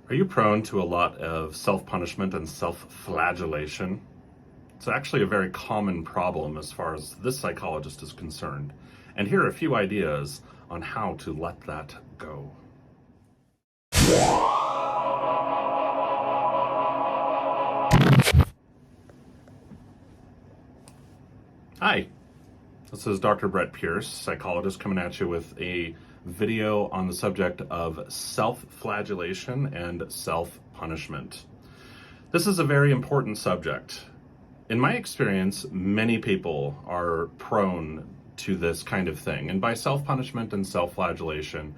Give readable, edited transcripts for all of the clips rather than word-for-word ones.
Are you prone to a lot of self-punishment and self-flagellation? It's actually a very common problem as far as this psychologist is concerned. And here are a few ideas on how to let that go. Hi, this is Dr. Brett Pearce, psychologist, coming at you with a video on the subject of self-flagellation and self-punishment. This is a very important subject. In my experience, many people are prone to this kind of thing. And by self-punishment and self-flagellation,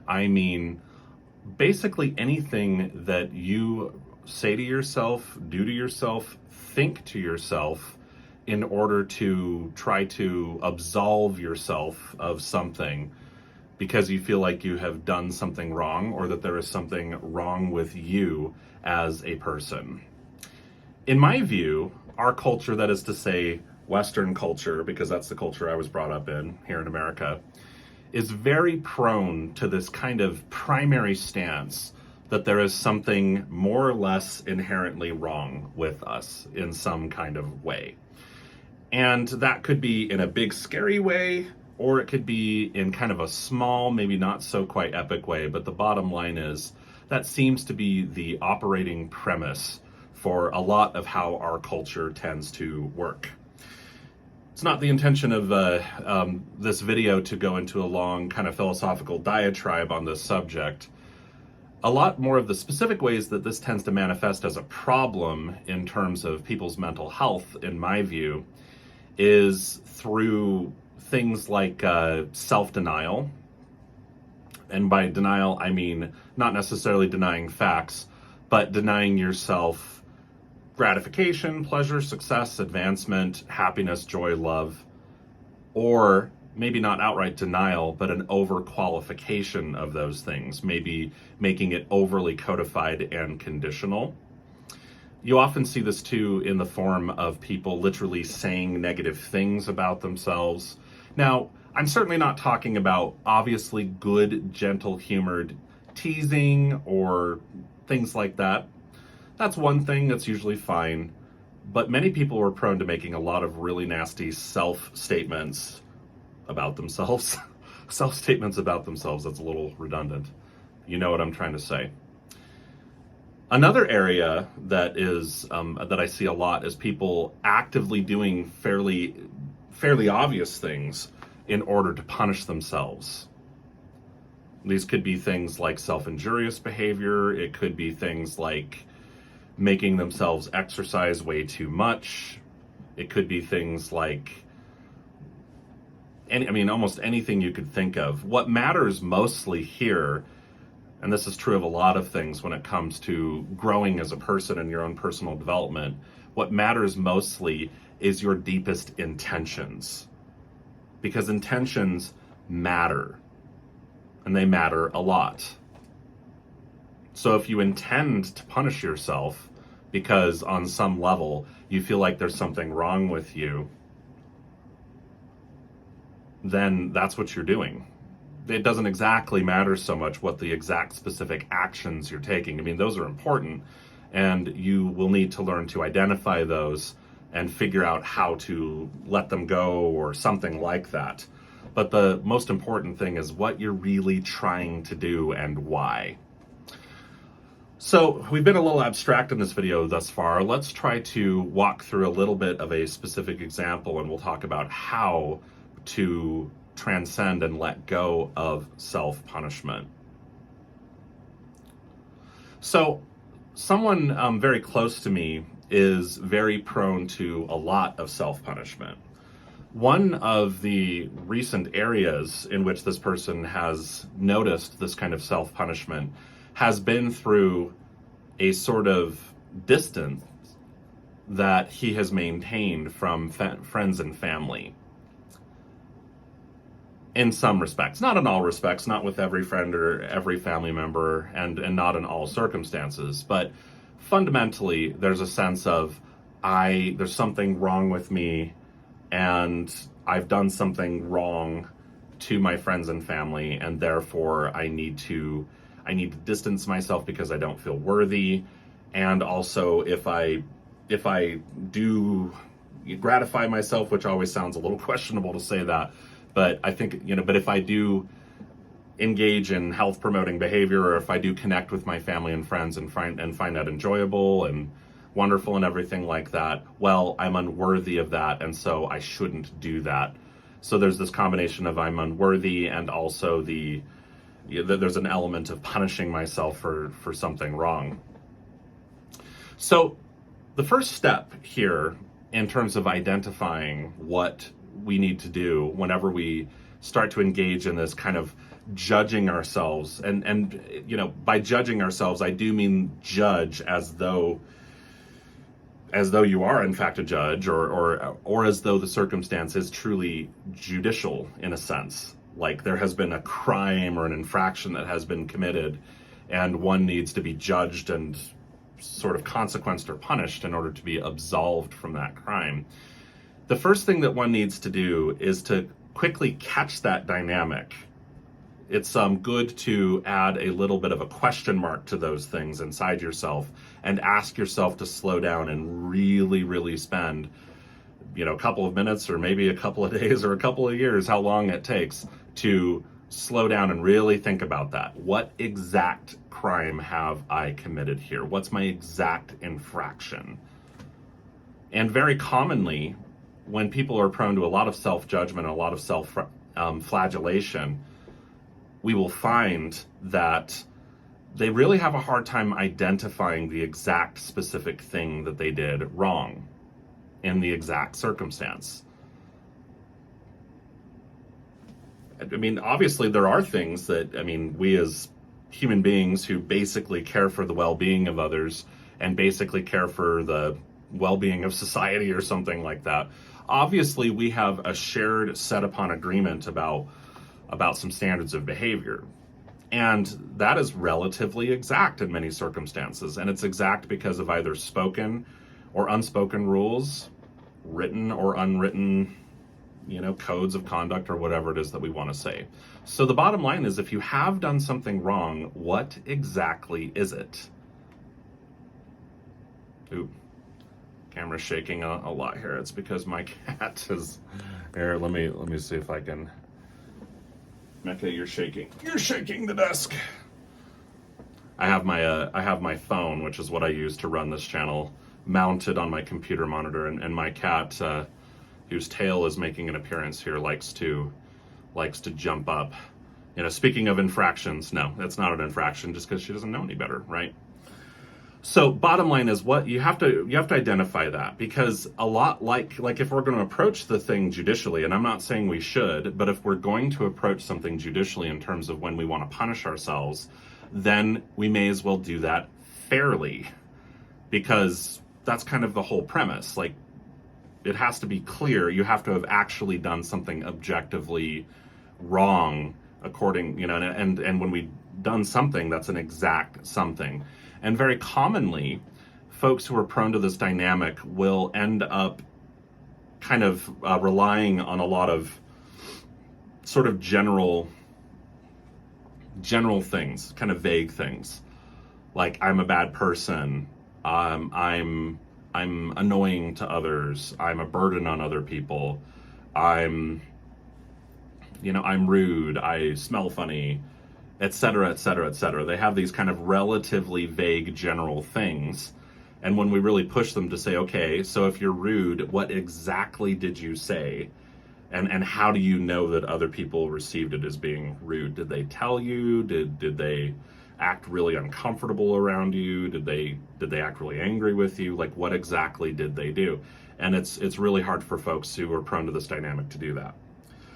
I mean basically anything that you say to yourself, do to yourself, think to yourself in order to try to absolve yourself of something because you feel like you have done something wrong or that there is something wrong with you as a person. In my view, our culture, that is to say Western culture, because that's the culture I was brought up in here in America, is very prone to this kind of primary stance that there is something more or less inherently wrong with us in some kind of way. And that could be in a big scary way, or it could be in kind of a small, maybe not so quite epic way. But the bottom line is that seems to be the operating premise for a lot of how our culture tends to work. It's not the intention of this video to go into a long kind of philosophical diatribe on this subject. A lot more of the specific ways that this tends to manifest as a problem in terms of people's mental health, in my view, is through things like self-denial. And by denial, I mean not necessarily denying facts, but denying yourself gratification, pleasure, success, advancement, happiness, joy, love, or maybe not outright denial, but an overqualification of those things, maybe making it overly codified and conditional. You often see this too in the form of people literally saying negative things about themselves. Now, I'm certainly not talking about obviously good, gentle-humored teasing or things like that. That's one thing that's usually fine, but many people are prone to making a lot of really nasty self-statements about themselves. Self-statements about themselves, that's a little redundant. You know what I'm trying to say. Another area that is that I see a lot is people actively doing fairly obvious things in order to punish themselves. These could be things like self-injurious behavior. It could be things like making themselves exercise way too much. It could be things like almost anything you could think of. What matters mostly here, and this is true of a lot of things when it comes to growing as a person and your own personal development, what matters mostly is your deepest intentions. Because intentions matter, and they matter a lot. So if you intend to punish yourself because on some level you feel like there's something wrong with you, then that's what you're doing. It doesn't exactly matter so much what the exact specific actions you're taking. I mean, those are important, and you will need to learn to identify those and figure out how to let them go or something like that. But the most important thing is what you're really trying to do and why. So we've been a little abstract in this video thus far. Let's try to walk through a little bit of a specific example, and we'll talk about how to transcend and let go of self-punishment. So someone very close to me is very prone to a lot of self-punishment. One of the recent areas in which this person has noticed this kind of self-punishment has been through a sort of distance that he has maintained from friends and family. In some respects, not in all respects, not with every friend or every family member, and not in all circumstances, but fundamentally there's a sense of there's something wrong with me, and I've done something wrong to my friends and family, and therefore I need to I need to distance myself because I don't feel worthy. And also if I do gratify myself, which always sounds a little questionable to say that, but I think, but if I do engage in health promoting behavior, or if I do connect with my family and friends and find that enjoyable and wonderful and everything like that, well, I'm unworthy of that, and so I shouldn't do that. So there's this combination of I'm unworthy, and also there's an element of punishing myself for something wrong. So the first step here in terms of identifying what we need to do whenever we start to engage in this kind of judging ourselves, and by judging ourselves, I do mean judge as though you are in fact a judge, or as though the circumstance is truly judicial in a sense, like there has been a crime or an infraction that has been committed, and one needs to be judged and sort of consequenced or punished in order to be absolved from that crime. The first thing that one needs to do is to quickly catch that dynamic. It's good to add a little bit of a question mark to those things inside yourself and ask yourself to slow down and really, really spend, a couple of minutes or maybe a couple of days or a couple of years, how long it takes to slow down and really think about that. What exact crime have I committed here? What's my exact infraction? And very commonly, when people are prone to a lot of self-judgment, a lot of self-flagellation, we will find that they really have a hard time identifying the exact specific thing that they did wrong in the exact circumstance. I mean, obviously there are things that, we as human beings who basically care for the well-being of others and basically care for the well-being of society or something like that, obviously we have a shared set upon agreement about some standards of behavior. And that is relatively exact in many circumstances. And it's exact because of either spoken or unspoken rules, written or unwritten, codes of conduct or whatever it is that we want to say. So the bottom line is, if you have done something wrong, what exactly is it? Ooh, camera's shaking a lot here. It's because my cat is here. Let me see if I can. Mecca, you're shaking. You're shaking the desk. I have my phone, which is what I use to run this channel, mounted on my computer monitor, and my cat, whose tail is making an appearance here, likes to jump up. Speaking of infractions, no, it's not an infraction just because she doesn't know any better, right? So bottom line is, what you have to identify that, because a lot like if we're going to approach the thing judicially, and I'm not saying we should, but if we're going to approach something judicially in terms of when we want to punish ourselves, then we may as well do that fairly, because that's kind of the whole premise. Like, it has to be clear. You have to have actually done something objectively wrong, according, and when we've done something, that's an exact something. And very commonly, folks who are prone to this dynamic will end up kind of relying on a lot of sort of general things, kind of vague things, like I'm a bad person, I'm annoying to others, I'm a burden on other people, I'm rude, I smell funny, etc., etc., etc. They have these kind of relatively vague general things. And when we really push them to say, okay, so if you're rude, what exactly did you say? And how do you know that other people received it as being rude? Did they tell you? Did they act really uncomfortable around you? Did they act really angry with you? Like, what exactly did they do? And it's really hard for folks who are prone to this dynamic to do that.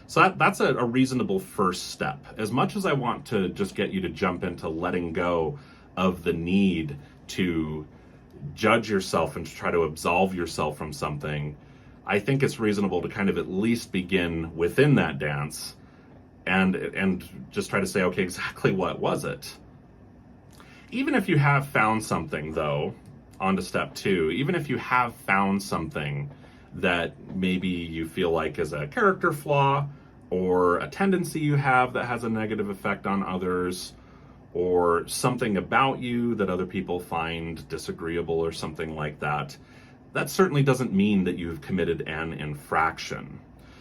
So that's a reasonable first step. As much as I want to just get you to jump into letting go of the need to judge yourself and to try to absolve yourself from something, I think it's reasonable to kind of at least begin within that dance and just try to say, okay, exactly what was it? Even if you have found something, though, on to step 2, even if you have found something that maybe you feel like is a character flaw or a tendency you have that has a negative effect on others, or something about you that other people find disagreeable or something like that, that certainly doesn't mean that you've committed an infraction.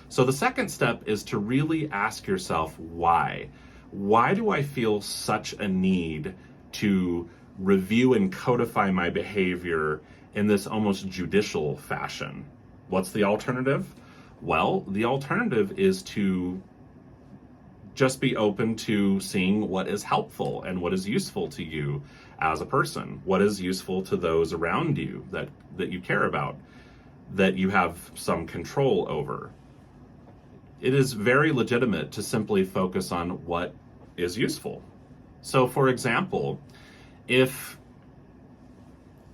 So the second step is to really ask yourself why. Why do I feel such a need to review and codify my behavior in this almost judicial fashion? What's the alternative? Well, the alternative is to just be open to seeing what is helpful and what is useful to you as a person, what is useful to those around you that you care about, that you have some control over. It is very legitimate to simply focus on what is useful. So, for example, if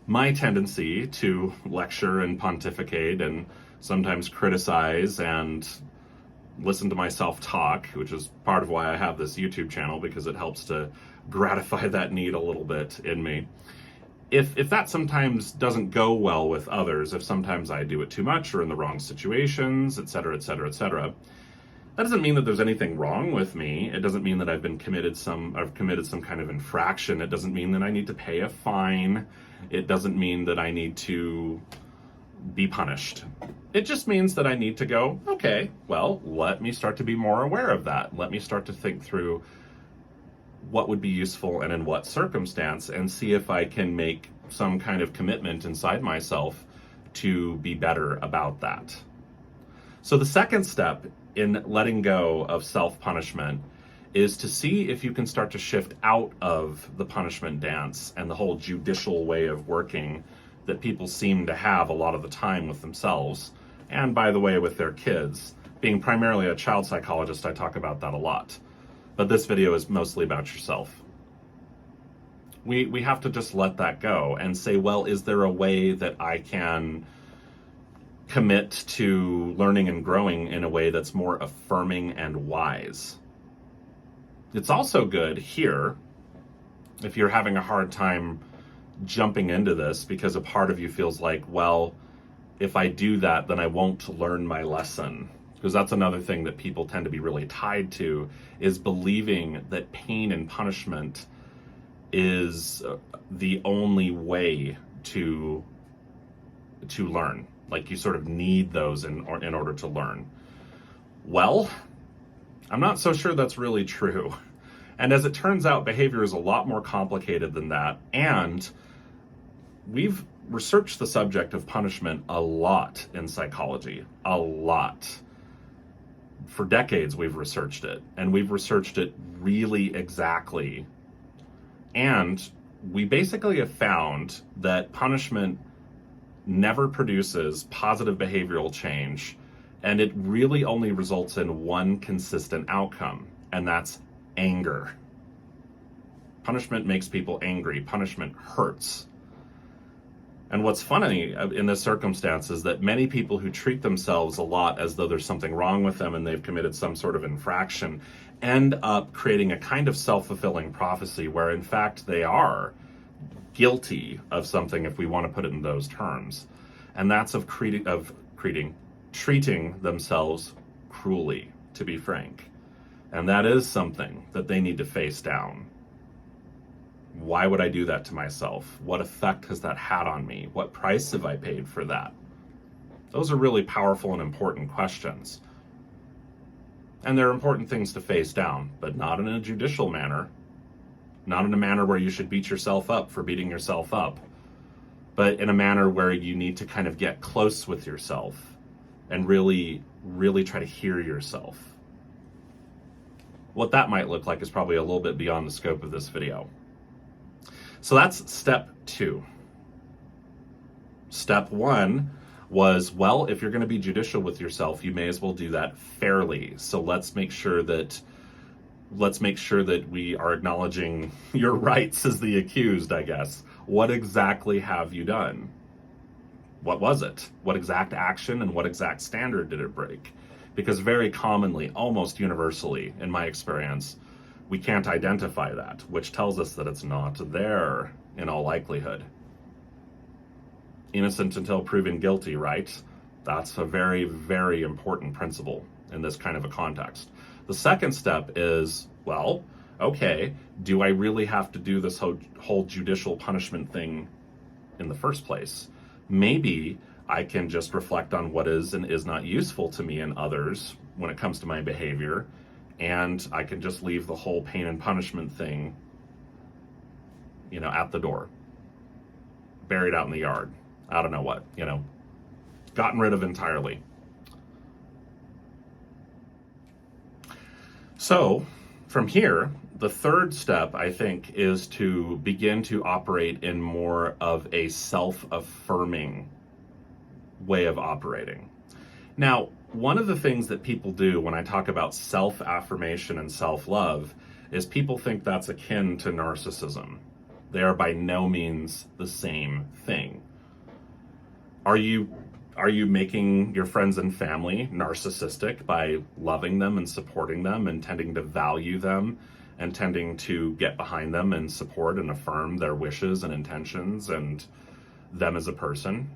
my tendency to lecture and pontificate and sometimes criticize and listen to myself talk, which is part of why I have this YouTube channel, because it helps to gratify that need a little bit in me. If that sometimes doesn't go well with others, if sometimes I do it too much or in the wrong situations, etc., etc., etc., that doesn't mean that there's anything wrong with me. It doesn't mean that I've committed some kind of infraction. It doesn't mean that I need to pay a fine. It doesn't mean that I need to be punished. It just means that I need to go, okay, well, let me start to be more aware of that. Let me start to think through what would be useful and in what circumstance, and see if I can make some kind of commitment inside myself to be better about that. So the second step in letting go of self-punishment is to see if you can start to shift out of the punishment dance and the whole judicial way of working that people seem to have a lot of the time with themselves, and by the way, with their kids. Being primarily a child psychologist, I talk about that a lot. But this video is mostly about yourself. We have to just let that go and say, well, is there a way that I can commit to learning and growing in a way that's more affirming and wise? It's also good here, if you're having a hard time jumping into this because a part of you feels like, well, if I do that, then I won't learn my lesson. Because that's another thing that people tend to be really tied to, is believing that pain and punishment is the only way to learn. Like you sort of need those in order to learn. Well, I'm not so sure that's really true. And as it turns out, behavior is a lot more complicated than that. And we've researched the subject of punishment a lot in psychology, a lot. For decades, we've researched it, and we've researched it really exactly. And we basically have found that punishment never produces positive behavioral change, and it really only results in one consistent outcome, and that's anger. Punishment makes people angry. Punishment hurts. And what's funny in this circumstance is that many people who treat themselves a lot as though there's something wrong with them and they've committed some sort of infraction end up creating a kind of self-fulfilling prophecy where in fact they are guilty of something, if we want to put it in those terms. And that's of treating themselves cruelly, to be frank. And that is something that they need to face down. Why would I do that to myself? What effect has that had on me? What price have I paid for that? Those are really powerful and important questions. And they're important things to face down, but not in a judicial manner. Not in a manner where you should beat yourself up for beating yourself up, but in a manner where you need to kind of get close with yourself and really, really try to hear yourself. What that might look like is probably a little bit beyond the scope of this video. So that's step 2. Step 1 was, well, if you're going to be judicial with yourself, you may as well do that fairly. So let's make sure that we are acknowledging your rights as the accused, I guess. What exactly have you done? What was it? What exact action and what exact standard did it break? Because very commonly, almost universally, in my experience, we can't identify that, which tells us that it's not there in all likelihood. Innocent until proven guilty, right? That's a very, very important principle in this kind of a context. The second step is, well, okay, do I really have to do this whole judicial punishment thing in the first place? Maybe I can just reflect on what is and is not useful to me and others when it comes to my behavior, and I can just leave the whole pain and punishment thing, at the door, buried out in the yard. I don't know what, gotten rid of entirely. So from here, the third step, I think, is to begin to operate in more of a self-affirming way of operating. Now, one of the things that people do when I talk about self-affirmation and self-love is people think that's akin to narcissism. They are by no means the same thing. Are you making your friends and family narcissistic by loving them and supporting them and tending to value them and tending to get behind them and support and affirm their wishes and intentions and them as a person?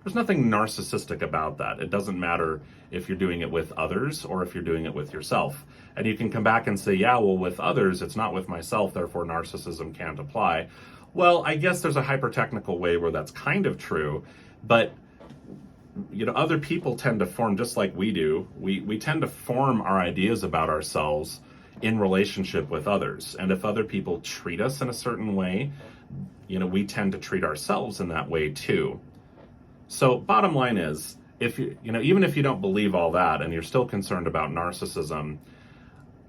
There's nothing narcissistic about that. It doesn't matter if you're doing it with others or if you're doing it with yourself. And you can come back and say, yeah, well, with others, it's not with myself, therefore narcissism can't apply. Well, I guess there's a hyper-technical way where that's kind of true, but other people tend to form just like we do. We tend to form our ideas about ourselves in relationship with others. And if other people treat us in a certain way, we tend to treat ourselves in that way too. So bottom line is, if even if you don't believe all that and you're still concerned about narcissism,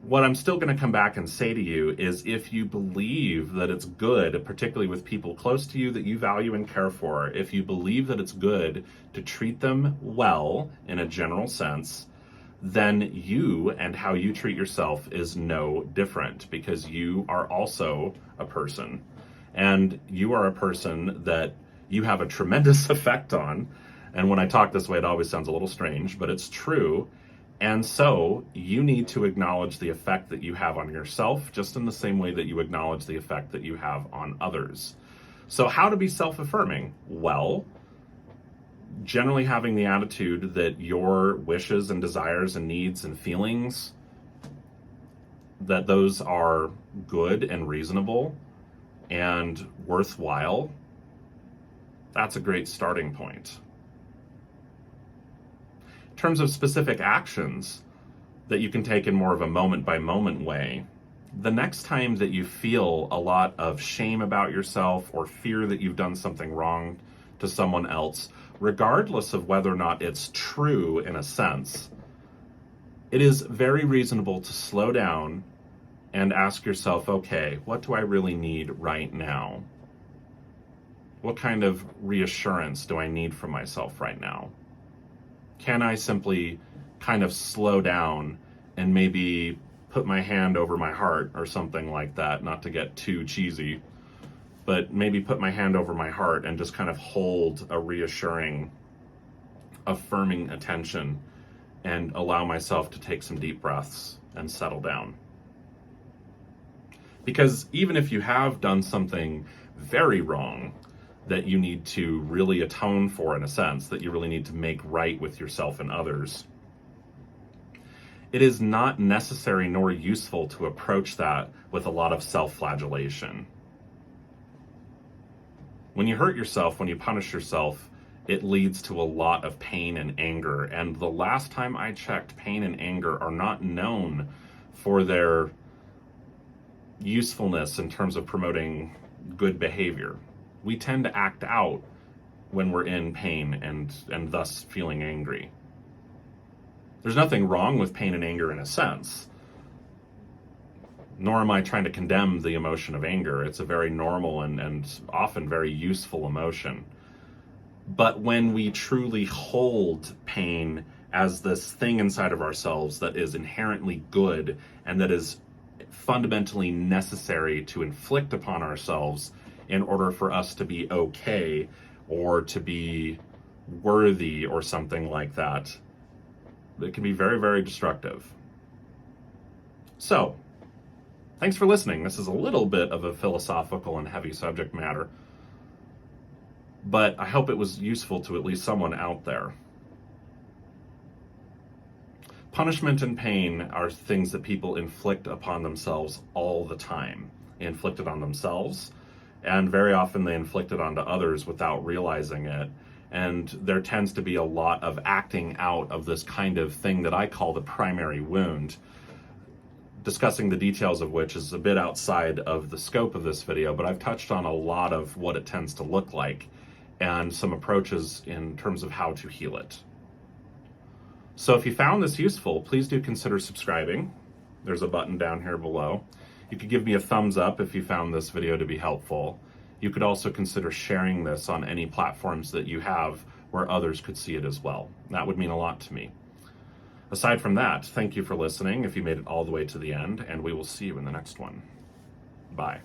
what I'm still going to come back and say to you is, if you believe that it's good, particularly with people close to you that you value and care for, if you believe that it's good to treat them well in a general sense, then you and how you treat yourself is no different, because you are also a person, and you are a person that you have a tremendous effect on. And when I talk this way, it always sounds a little strange, but it's true. And so you need to acknowledge the effect that you have on yourself, just in the same way that you acknowledge the effect that you have on others. So how to be self-affirming? Well, generally having the attitude that your wishes and desires and needs and feelings, that those are good and reasonable and worthwhile. That's a great starting point. In terms of specific actions that you can take in more of a moment-by-moment way, the next time that you feel a lot of shame about yourself or fear that you've done something wrong to someone else, regardless of whether or not it's true in a sense, it is very reasonable to slow down and ask yourself, okay, what do I really need right now? What kind of reassurance do I need from myself right now? Can I simply kind of slow down and maybe put my hand over my heart or something like that, not to get too cheesy, but maybe put my hand over my heart and just kind of hold a reassuring, affirming attention and allow myself to take some deep breaths and settle down. Because even if you have done something very wrong that you need to really atone for, in a sense, that you really need to make right with yourself and others, it is not necessary nor useful to approach that with a lot of self-flagellation. When you hurt yourself, when you punish yourself, it leads to a lot of pain and anger. And the last time I checked, pain and anger are not known for their usefulness in terms of promoting good behavior. We tend to act out when we're in pain and thus feeling angry. There's nothing wrong with pain and anger in a sense, nor am I trying to condemn the emotion of anger. It's a very normal and often very useful emotion. But when we truly hold pain as this thing inside of ourselves that is inherently good and that is fundamentally necessary to inflict upon ourselves in order for us to be okay or to be worthy or something like that, it can be very, very destructive. So, thanks for listening. This is a little bit of a philosophical and heavy subject matter, but I hope it was useful to at least someone out there. Punishment and pain are things that people inflict upon themselves all the time. They inflict it on themselves, and very often they inflict it onto others without realizing it. And there tends to be a lot of acting out of this kind of thing that I call the primary wound, discussing the details of which is a bit outside of the scope of this video, but I've touched on a lot of what it tends to look like and some approaches in terms of how to heal it. So if you found this useful, please do consider subscribing. There's a button down here below. You could give me a thumbs up if you found this video to be helpful. You could also consider sharing this on any platforms that you have where others could see it as well. That would mean a lot to me. Aside from that, thank you for listening if you made it all the way to the end, and we will see you in the next one. Bye.